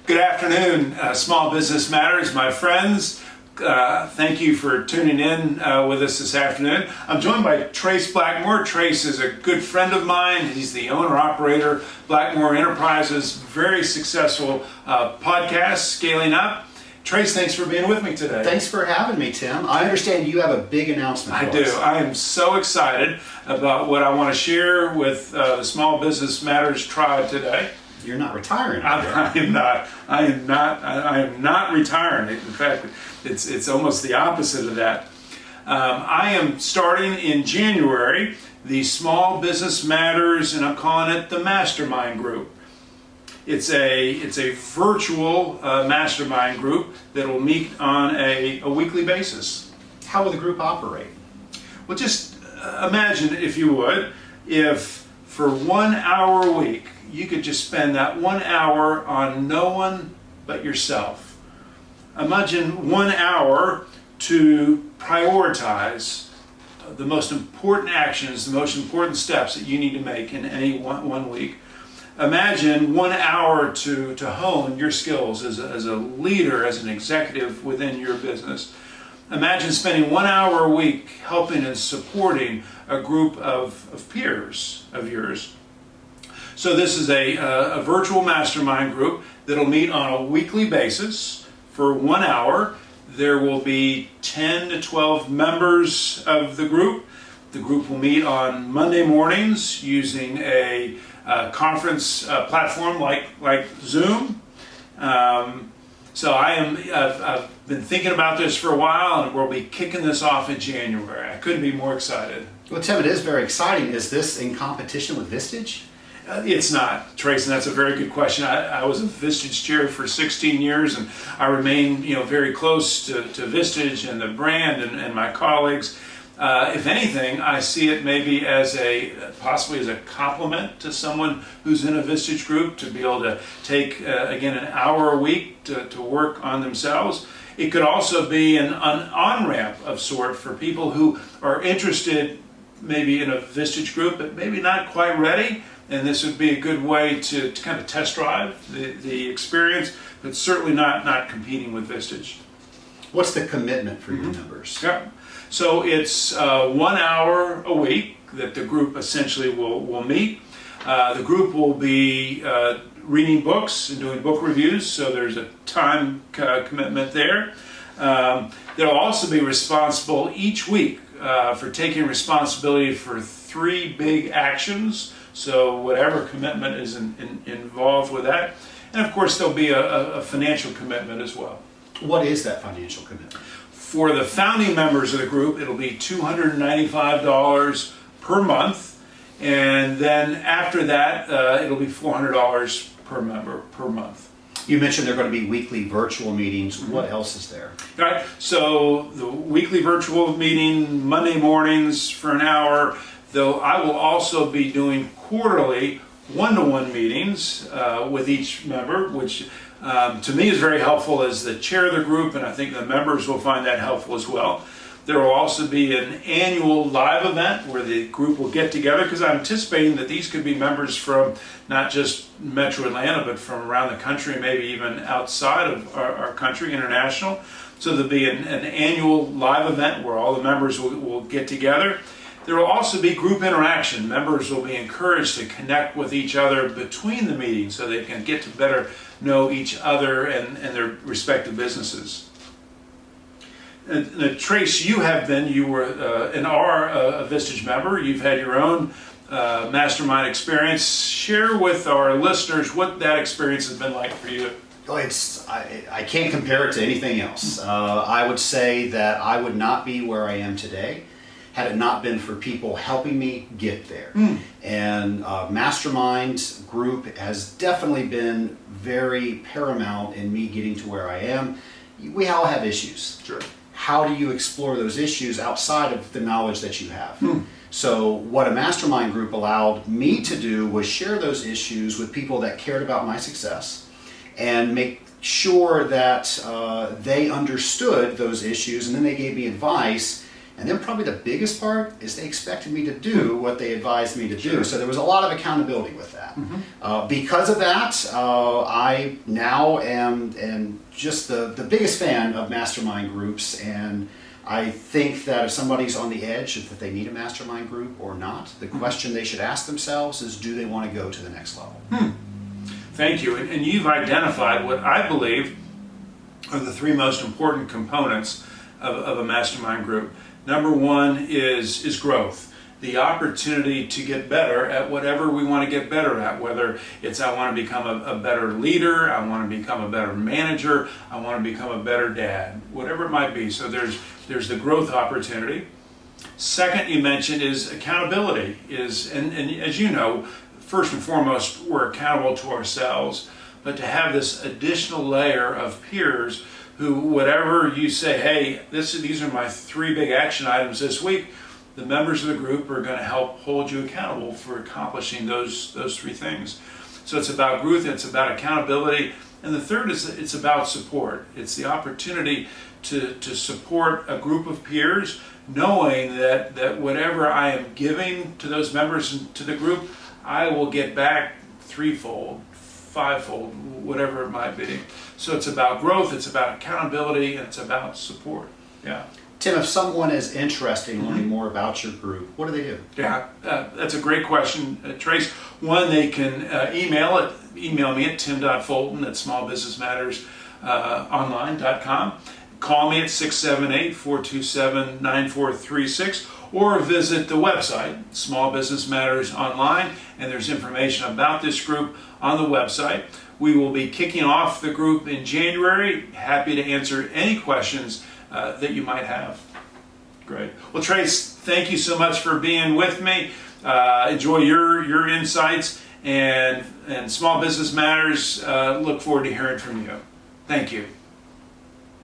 Good afternoon, Small Business Matters, my friends. Thank you for tuning in with us this afternoon. I'm joined by Trace Blackmore. Trace is a good friend of mine. He's the owner-operator, Blackmore Enterprises, very successful podcast, Scaling Up. Trace, thanks for being with me today. Thanks for having me, Tim. I understand you have a big announcement for us. I am so excited about what I want to share with the Small Business Matters tribe today. You're not retiring. I am not retiring. In fact, it's almost the opposite of that. I am starting in January the Small Business Matters, and I'm calling it the MasterMind Group. It's a virtual mastermind group that will meet on a weekly basis. How will the group operate? Well, just imagine, if you would, if for 1 hour a week, you could just spend that 1 hour on no one but yourself. Imagine 1 hour to prioritize the most important actions, the most important steps that you need to make in any one week. Imagine 1 hour to hone your skills as a leader, as an executive within your business. Imagine spending 1 hour a week helping and supporting a group of peers of yours. So this is a virtual mastermind group that'll meet on a weekly basis for 1 hour. There will be 10 to 12 members of the group. The group will meet on Monday mornings using a conference platform like Zoom. So I've been thinking about this for a while, and we'll be kicking this off in January. I couldn't be more excited. Well, Tim, it is very exciting. Is this in competition with Vistage? It's not, Trace, and that's a very good question. I was a Vistage chair for 16 years, and I remain, very close to Vistage and the brand and my colleagues. If anything, I see it maybe as possibly as a compliment to someone who's in a Vistage group to be able to take, again, an hour a week to work on themselves. It could also be an on-ramp of sort for people who are interested maybe in a Vistage group, but maybe not quite ready. And this would be a good way to kind of test drive the experience, but certainly not competing with Vistage. What's the commitment for your members? Yeah. So it's 1 hour a week that the group essentially will meet. The group will be reading books and doing book reviews, so there's a time commitment there. They'll also be responsible each week for taking responsibility for 3 big actions. So whatever commitment is involved with that. And of course there'll be a financial commitment as well. What is that financial commitment? For the founding members of the group, it'll be $295 per month. And then after that, it'll be $400 per member per month. You mentioned there are going to be weekly virtual meetings. What else is there? All right. So the weekly virtual meeting, Monday mornings for an hour. Though I will also be doing quarterly one-to-one meetings with each member, which to me is very helpful as the chair of the group, and I think the members will find that helpful as well. There will also be an annual live event where the group will get together, because I'm anticipating that these could be members from not just Metro Atlanta, but from around the country, maybe even outside of our country, international. So there'll be an annual live event where all the members will get together. There will also be group interaction. Members will be encouraged to connect with each other between the meetings so they can get to better know each other and their respective businesses. And Trace, you were and are a Vistage member. You've had your own mastermind experience. Share with our listeners what that experience has been like for you. Oh, I can't compare it to anything else. I would say that I would not be where I am today had it not been for people helping me get there. And MasterMind Group has definitely been very paramount in me getting to where I am. We all have issues. Sure. How do you explore those issues outside of the knowledge that you have? So what a MasterMind Group allowed me to do was share those issues with people that cared about my success and make sure that they understood those issues, and then they gave me advice And then probably the biggest part is they expected me to do what they advised me to do. So there was a lot of accountability with that. Because of that, I now am just the biggest fan of mastermind groups, and I think that if somebody's on the edge, if they need a mastermind group or not, the question they should ask themselves is, do they want to go to the next level? Thank you. And you've identified what I believe are the three most important components of a mastermind group. Number one is growth. The opportunity to get better at whatever we want to get better at, whether it's I want to become a better leader, I want to become a better manager, I want to become a better dad, whatever it might be. So there's the growth opportunity. Second, you mentioned is accountability. And as you know, first and foremost, we're accountable to ourselves, but to have this additional layer of peers who, whatever you say, hey, these are my 3 big action items this week, the members of the group are going to help hold you accountable for accomplishing those 3 things. So it's about growth, it's about accountability, and the third is it's about support. It's the opportunity to support a group of peers, knowing that whatever I am giving to those members to the group, I will get back 3-fold, 5-fold, whatever it might be. So it's about growth, it's about accountability, and it's about support. Yeah. Tim, if someone is interested in learning more about your group, what do they do? Yeah, that's a great question, Trace. One, they can email me at tim.fulton@smallbusinessmattersonline.com. Call me at 678-427-9436, or visit the website, Small Business Matters Online, and there's information about this group on the website. We will be kicking off the group in January. Happy to answer any questions that you might have. Great. Well, Trace, thank you so much for being with me. Enjoy your insights, and Small Business Matters, look forward to hearing from you. Thank you.